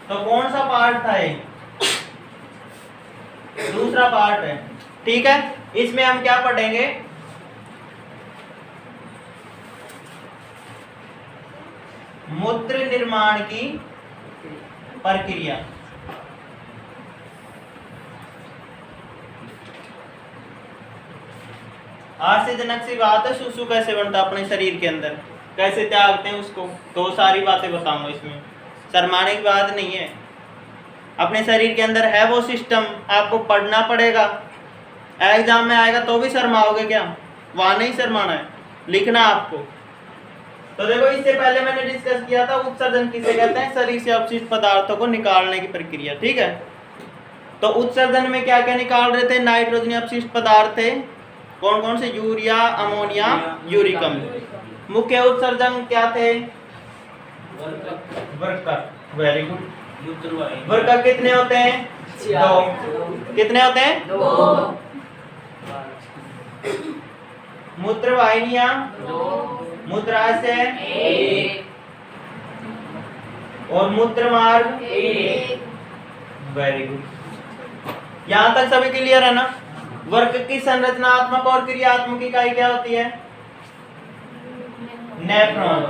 तो कौन सा पार्ट था ये? दूसरा पार्ट है। ठीक है, इसमें हम क्या पढ़ेंगे? मूत्र निर्माण की प्रक्रिया। आश्चर्यजनक सी बात है, सुसु कैसे बनता अपने शरीर के अंदर, कैसे त्यागते हैं उसको, तो सारी बातें बताऊंगा इसमें। शर्माने की बात नहीं है, अपने शरीर के अंदर है वो सिस्टम, आपको पढ़ना पड़ेगा। एग्जाम में आएगा तो भी शर्माओगे क्या? वहां नहीं शर्माना है, लिखना आपको। तो देखो, इससे पहले मैंने डिस्कस किया था उत्सर्जन किसे कहते हैं? शरीर से अपशिष्ट पदार्थों को निकालने की प्रक्रिया। ठीक है, तो उत्सर्जन में क्या क्या निकाल रहे थे? नाइट्रोजन अपशिष्ट पदार्थ थे। कौन कौन से? यूरिया, अमोनिया, यूरिक अम्ल। मुख्य उत्सर्जन क्या थे? वर्कक। Very good. वर्कक कितने होते हैं? 2। कितने होते हैं? 2। मूत्रवाहिनियां? 2। मूत्राशय? 1। और मूत्र मार्ग? 1। Very good. यहां तक सभी क्लियर है ना? वर्क की संरचनात्मक और क्रियात्मक इकाई क्या होती है? नेफ्रॉन।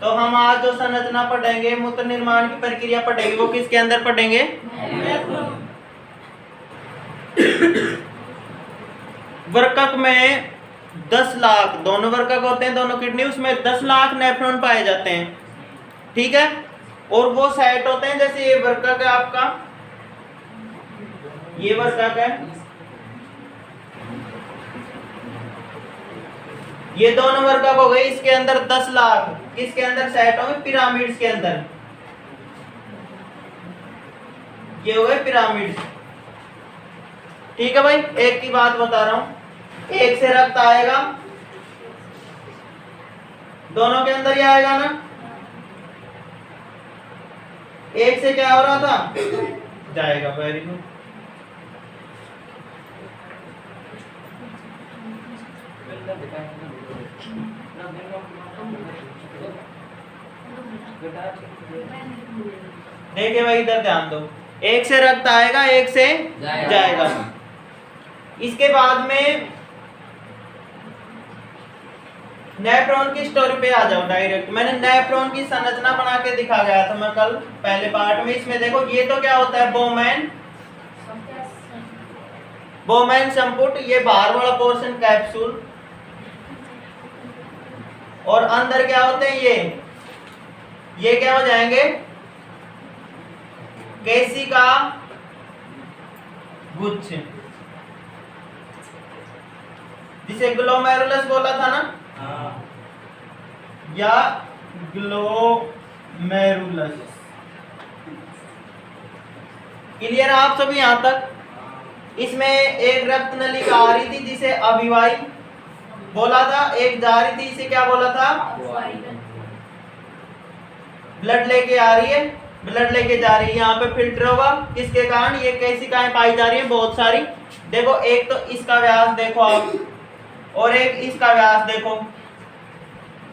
तो हम आज जो संरचना पढ़ेंगे, मूत्र निर्माण की प्रक्रिया पढ़ेंगे, वो किसके अंदर पढ़ेंगे? नेफ्रॉन। वर्कक में 10 लाख, दोनों वर्कक होते हैं, दोनों किडनी, उसमें 10 लाख नेफ्रॉन पाए जाते हैं। ठीक है, और वो सेट होते हैं, जैसे ये वर्कक है आपका, ये वर्कक है, ये दोनों वर्कक हो गए, इसके अंदर 10 लाख किसके अंदर सेट होंगे? पिरामिड्स के अंदर। ये हो गए पिरामिड्स। ठीक है भाई, एक की बात बता रहा हूं, एक से रक्त आएगा, दोनों के अंदर ही आएगा ना। एक से क्या हो रहा था? जाएगा। Very good. देखिए भाई, इधर ध्यान दो, एक से रक्त आएगा, एक से जाएगा। इसके बाद में नेफ्रॉन की स्टोरी पे आ जाओ डायरेक्ट। मैंने नेफ्रॉन की संरचना बना के दिखा गया था मैं कल पहले पार्ट में। इसमें देखो, ये तो क्या होता है? बोमैन संपुट, ये बाहर वाला पोर्शन कैप्सूल, और अंदर क्या होते हैं? ये क्या हो जाएंगे? केशिका गुच्छ, जिसे ग्लोमेरुलस बोला था ना, या ग्लोमेरुलस। क्लियर आप सभी यहां तक? इसमें एक रक्त नलिका आ रही थी जिसे अभिवाही बोला था, एक जा रही थी, इसे क्या बोला था? ब्लड लेके आ रही है, ब्लड लेके जा रही है, यहाँ पे फिल्टर होगा, किसके कारण? ये केशिकाएं पाई जा रही है बहुत सारी। देखो, एक तो इसका व्यास देखो आप, और एक इसका व्यास देखो।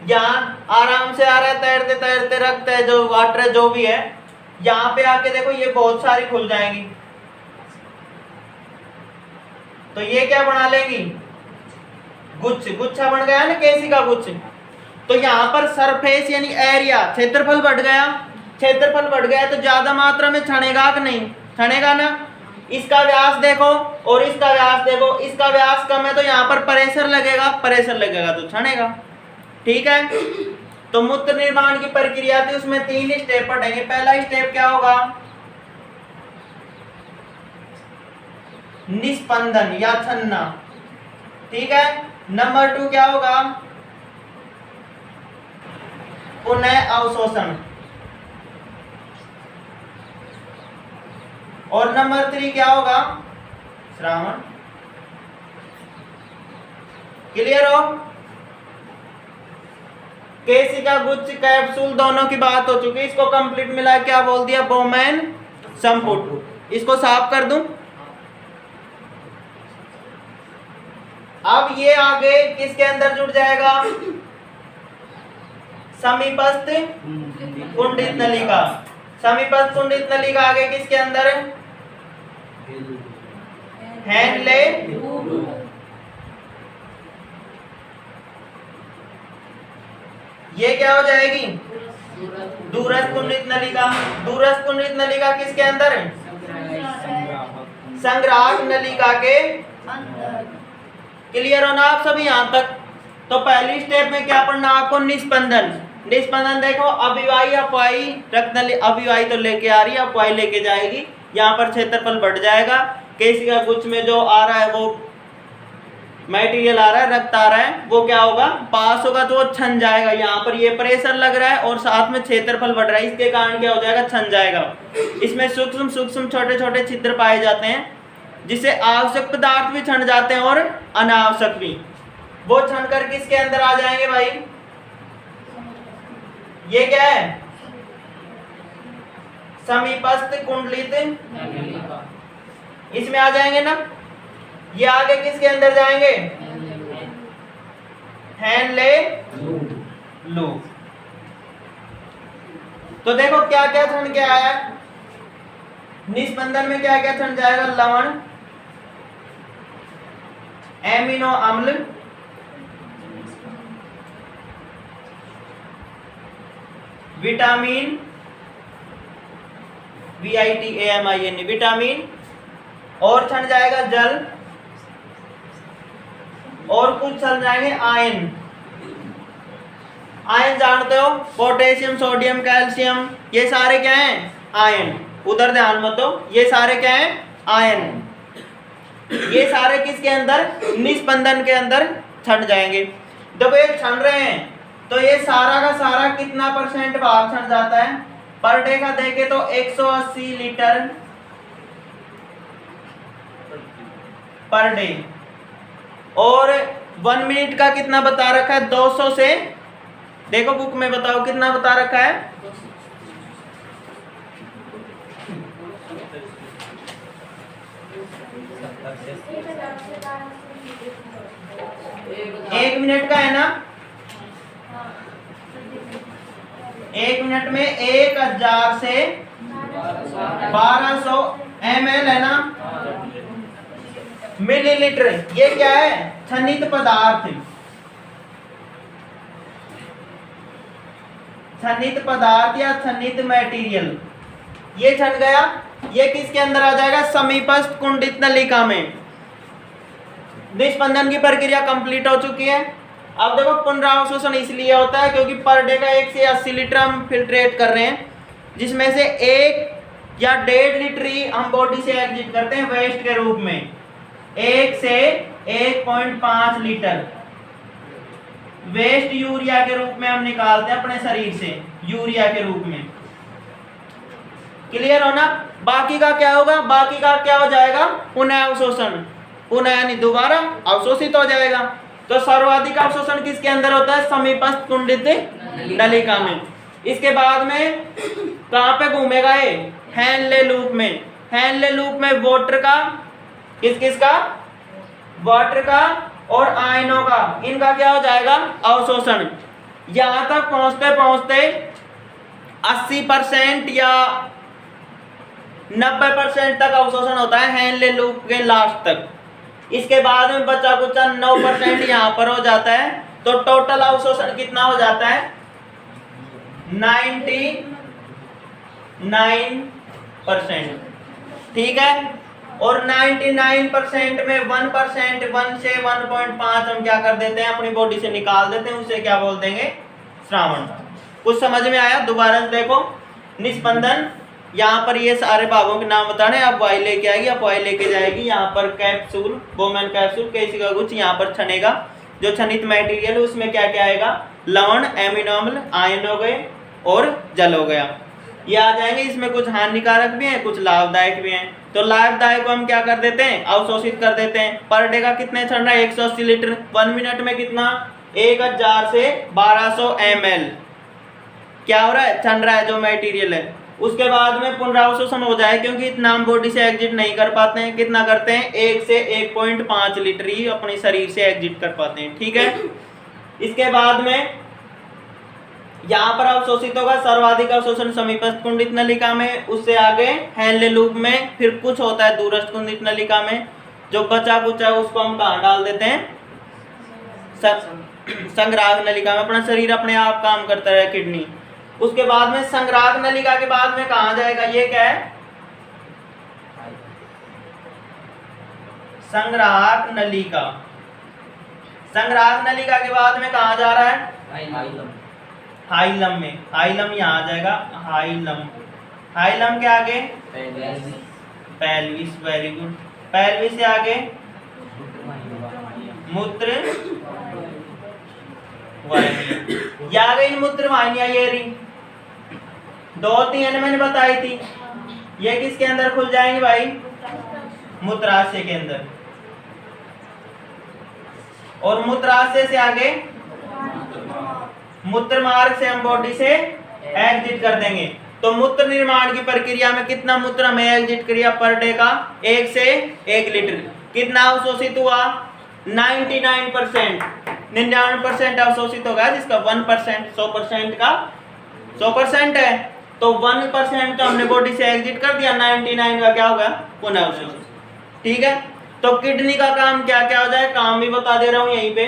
यहाँ आराम से आ रहा है, तैरते तैरते रक्त है, जो वाटर है, जो भी है, यहाँ पे आके देखो, ये बहुत सारी खुल जाएंगी, तो ये क्या बना लेंगी? गुच्छ। गुच्छा बन गया ना, केशिका गुच्छ। तो यहाँ पर सरफेस यानी एरिया, क्षेत्रफल बढ़ गया। क्षेत्रफल बढ़ गया तो ज्यादा मात्रा में छनेगा कि नहीं? छनेगा ना। इसका व्यास देखो और इसका व्यास देखो, इसका व्यास कम है तो यहाँ पर प्रेशर लगेगा, प्रेशर लगेगा तो छनेगा। ठीक है, तो मूत्र निर्माण की प्रक्रिया थी, उसमें 3 स्टेप पढ़ेंगे। पहला स्टेप क्या होगा? निस्पंदन या छन्ना। ठीक है, नंबर 2 क्या होगा? पुनः अवशोषण। और नंबर 3 क्या होगा? श्रावण। क्लियर हो? केशिका गुच्छ कैप्सूल दोनों की बात हो चुकी, इसको कंप्लीट मिला, क्या बोल दिया? बोमैन संपुट। इसको साफ कर दूं। अब ये आगे किसके अंदर जुड़ जाएगा? समीपस्थ कुंडित नलिका। समीपस्थ कुंडलित नलिका आगे किसके अंदर है? हैंडले ये क्या हो जाएगी? दूरस्थ कुंडलित नलिका। दूरस्थ कुंडलित नलिका किसके अंदर है? संग्राहक नलिका के क्लियर हो ना आप सभी यहाँ तक? तो पहली स्टेप में क्या पढ़ना आपको? निस्पंदन। निस्पंदन देखो, अभिवाही अपवाही रक्त नली, अभिवाही तो लेके आ रही है, अपवाही लेके जाएगी। यहाँ पर क्षेत्रफल बढ़ जाएगा, केशिका गुच्छ में जो आ रहा है वो मटेरियल आ रहा है, रक्त आ रहा है, वो क्या होगा? पास होगा तो वो छन जाएगा। यहाँ पर ये प्रेशर लग रहा है और साथ में क्षेत्रफल बढ़ रहा है, इसके कारण क्या हो जाएगा? छन जाएगा। इसमें सूक्ष्म सूक्ष्म छोटे छोटे छिद्र पाए जाते हैं, जिससे आवश्यक पदार्थ भी छन जाते हैं और अनावश्यक भी। वो छन कर किसके अंदर आ जाएंगे भाई? ये क्या है? समीपस्थ कुंडलित इसमें आ जाएंगे ना। ये आगे किसके अंदर जाएंगे? Handle loop. तो देखो क्या क्या छन के आया? निस्पंदन में क्या क्या छन जाएगा? लवण, एमिनो अम्ल, विटामिन, VITAMIN विटामिन, और छन जाएगा जल, और कुछ छन जाएंगे आयन। आयन जानते हो, पोटेशियम, सोडियम, कैल्शियम, ये सारे क्या हैं? आयन। उधर ध्यान मत दो, ये सारे क्या हैं? आयन। ये सारे किसके अंदर? निस्पंदन के अंदर छन जाएंगे। जब ये छन रहे हैं तो ये सारा का सारा कितना % भाग छन जाता है? पर डे का देखे तो 180 लीटर पर डे, और 1 मिनट का कितना बता रखा है? 200 से, देखो बुक में बताओ कितना बता रखा है? 1 मिनट का है ना? 1 मिनट में 1000 से 1200 ml है ना? मिलीलीटर। ये क्या है? छनित पदार्थ। छनित पदार्थ या छनित मटेरियल ये छन गया। ये किसके अंदर आ जाएगा? समीपस्थ कुंडलित नलिका में। निस्पंदन की प्रक्रिया कंप्लीट हो चुकी है। अब देखो पुनरावशोषण इसलिए होता है क्योंकि पर डे का 1 से 80 लीटर हम फिल्ट्रेट कर रहे हैं, जिसमें से 1 या 1.5 लीटर ही हम बॉडी से एग्जिट करते हैं वेस्ट के रूप में। 1 से 1.5 लीटर वेस्ट यूरिया के रूप में हम निकालते हैं अपने शरीर से, यूरिया के रूप में। क्लियर हो ना? बाकी का क्या होगा? बाकी का क्या हो जाएगा? पुनः अवशोषण। पुनः यानी दोबारा अवशोषित हो जाएगा। तो सर्वाधिक अवशोषण किसके अंदर होता है? समीपस्थ कुंडलित नलिका में। इसके बाद में कहां पे घूमेगा ये? हैंडले लूप में। हैंडले लूप में वाटर का, किस का? वाटर का और आयनों का, इनका क्या हो जाएगा? अवशोषण। यहां तक पहुंचते पहुंचते 80% या 90% तक अवशोषण होता है हैंडले लूप के लास्ट तक। इसके बाद में बचा कुछ 9% यहाँ पर हो जाता है। तो टोटल अवशोषण कितना हो जाता है? 99%। ठीक है। और 99% में 1%, 1 से 1.5 हम क्या कर देते हैं? अपनी बॉडी से निकाल देते हैं। उसे क्या बोल देंगे? श्रावण। कुछ समझ में आया? दोबारा देखो, निस्पंदन, यहाँ पर ये सारे भागों के नाम बताने। अब वाई लेके आएगी, अब वाई लेके जाएगी। यहाँ पर कैप्सूल, बोमेन कैप्सूल, केशिका गुच्छ यहाँ पर छनेगा। जो छनित मटेरियल उसमें क्या क्या आएगा? लवण, एमिनो अम्ल, आयन हो गए और जल हो गया। ये आ जाएंगे। इसमें कुछ हानिकारक भी हैं, कुछ लाभदायक भी हैं। तो लाभदायक को हम क्या कर देते हैं? अवशोषित कर देते हैं। पर डे का कितने छन रहा है? 180 लीटर। 1 मिनट में कितना? 1000 से 1200 ml क्या हो रहा है? छन रहा है जो मटेरियल है। उसके बाद में पुनरावशोषण हो जाए, क्योंकि इतना हम बॉडी से एग्जिट नहीं कर पाते हैं। कितना करते हैं? 1 से 1.5 लीटर ही अपने शरीर से एग्जिट कर पाते हैं। ठीक है। इसके बाद में यहाँ पर अवशोषित होगा सर्वाधिक अवशोषण समीपस्थ कुंडित नलिका में, उससे आगे हेनले लूप में, फिर कुछ होता है दूरस्थ कुंडित नलिका में। जो बचा कुचा उसको हम कहाँ डाल देते हैं, संग्राहक नलिका में। अपना शरीर अपने आप काम करता है, किडनी। उसके बाद में संग्राहक नलिका के बाद में कहाँ जाएगा, ये क्या है, संग्राहक नलिका। संग्राहक नलिका के बाद में कहाँ जा रहा है, हाइलम में। हाइलम यहाँ आ जाएगा, हाइलम। हाइलम के आगे पेल्विस, वेरी गुड। पेल्विस से आगे मूत्र वाहिनी। ये आ गई मूत्र वाहिनियां, ये रही 2-3 मैंने बताई थी। ये किसके अंदर खुल जाएंगे भाई, मूत्राशय के अंदर। और मूत्राशय से आगे मूत्र मार्ग से हम बॉडी से एग्जिट कर देंगे। तो मूत्र निर्माण की प्रक्रिया में कितना मूत्र हमें एग्जिट करिए पर डे का, 1 से 1 लीटर। कितना अवशोषित हुआ, 99%, 99% अवशोषित होगा, जिसका 1%, 100% का 100% है, तो 1% तो हमने बॉडी से एग्जिट कर दिया, 99 का क्या होगा, पुनः अवशोषित। ठीक है, तो किडनी का काम क्या क्या हो जाए, काम भी बता दे रहा हूं यहीं पे।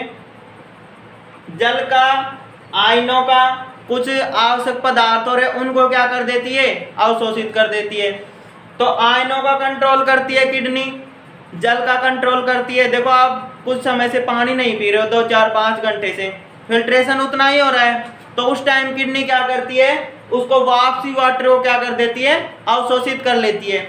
जल का, आयनों का, कुछ आवश्यक पदार्थ और उनको क्या कर देती है, अवशोषित कर देती है। तो आयनों का कंट्रोल करती है किडनी, जल का कंट्रोल करती है। देखो आप कुछ समय से पानी नहीं पी रहे हो, 2, 4, 5 घंटे से, फिल्ट्रेशन उतना ही हो रहा है, तो उस टाइम किडनी क्या करती है, उसको वापसी वाटर को क्या कर देती है, अवशोषित कर लेती है।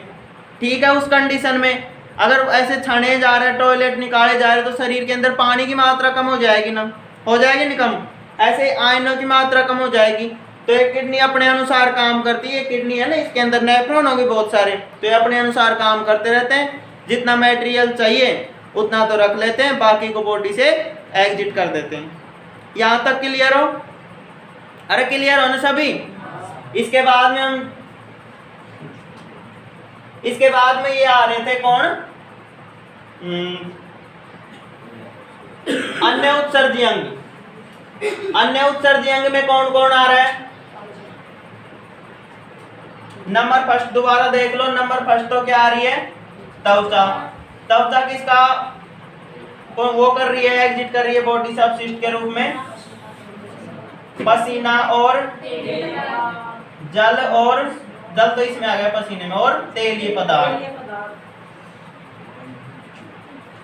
ठीक है, उस कंडीशन में अगर ऐसे छाने जा रहे, टॉयलेट निकाले जा रहे, तो शरीर के अंदर पानी की मात्रा कम हो जाएगी ना, हो जाएगी नहीं कम, ऐसे आयनों की मात्रा कम हो जाएगी। तो ये किडनी अपने अनुसार काम करती है। किडनी है ना, इसके अंदर नेफ्रॉन होंगे बहुत सारे, तो ये अपने अनुसार काम करते रहते हैं। जितना मटेरियल चाहिए उतना तो रख लेते हैं, बाकी को बॉडी से एग्जिट कर देते हैं। यहाँ तक क्लियर हो, अरे क्लियर हो ना सभी। इसके बाद में ये आ रहे थे कौन, अन्य उत्सर्जी अंग। अन्य उत्सर्जी अंग में कौन कौन आ रहा है, नंबर फर्स्ट दोबारा देख लो। नंबर फर्स्ट तो क्या आ रही है, त्वचा। त्वचा किसका वो कर रही है, एग्जिट कर रही है बॉडी से अपशिष्ट के रूप में, पसीना और जल, और जल तो इसमें आ गया पसीने में, और तेलीय पदार्थ।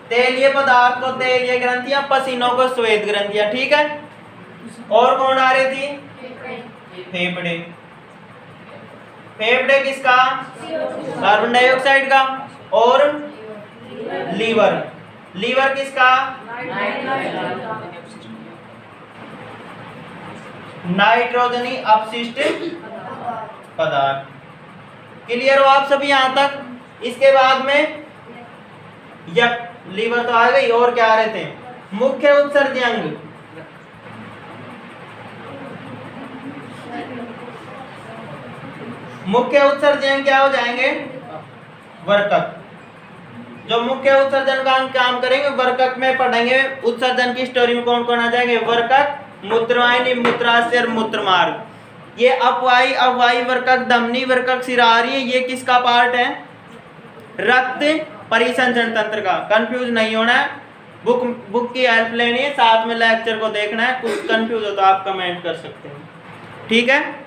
तेलीय पदार्थ को तेलीय ग्रंथियां, पसीनों को श्वेत ग्रंथियां। ठीक है, और कौन आ रही थी, फेफड़े। फेफड़े किसका, कार्बन डाइऑक्साइड का, और लीवर। लीवर किसका, नाइट्रोजनी अपशिष्ट पदार्थ। क्लियर हो आप सभी यहां तक। इसके बाद में लीवर तो आ गई, और क्या आ रहे थे, मुख्य उत्सर्जी अंग। मुख्य उत्सर्जी अंग क्या हो जाएंगे, वर्कक। जो मुख्य उत्सर्जन का काम करेंगे, वर्कक में पढ़ेंगे। उत्सर्जन की स्टोरी में कौन कौन आ जाएंगे, वर्कक, मूत्रवाहिनी, मूत्राशय और मूत्रमार्ग। ये अपवाही, अववाही वर्कक, धमनी वर्कक, शिरा आ रही है। ये किसका पार्ट है, रक्त परिसंचरण तंत्र का। कंफ्यूज नहीं होना है, बुक की हेल्प लेनी है, साथ में लेक्चर को देखना है। कुछ कंफ्यूज हो तो आप कमेंट कर सकते हैं। ठीक है।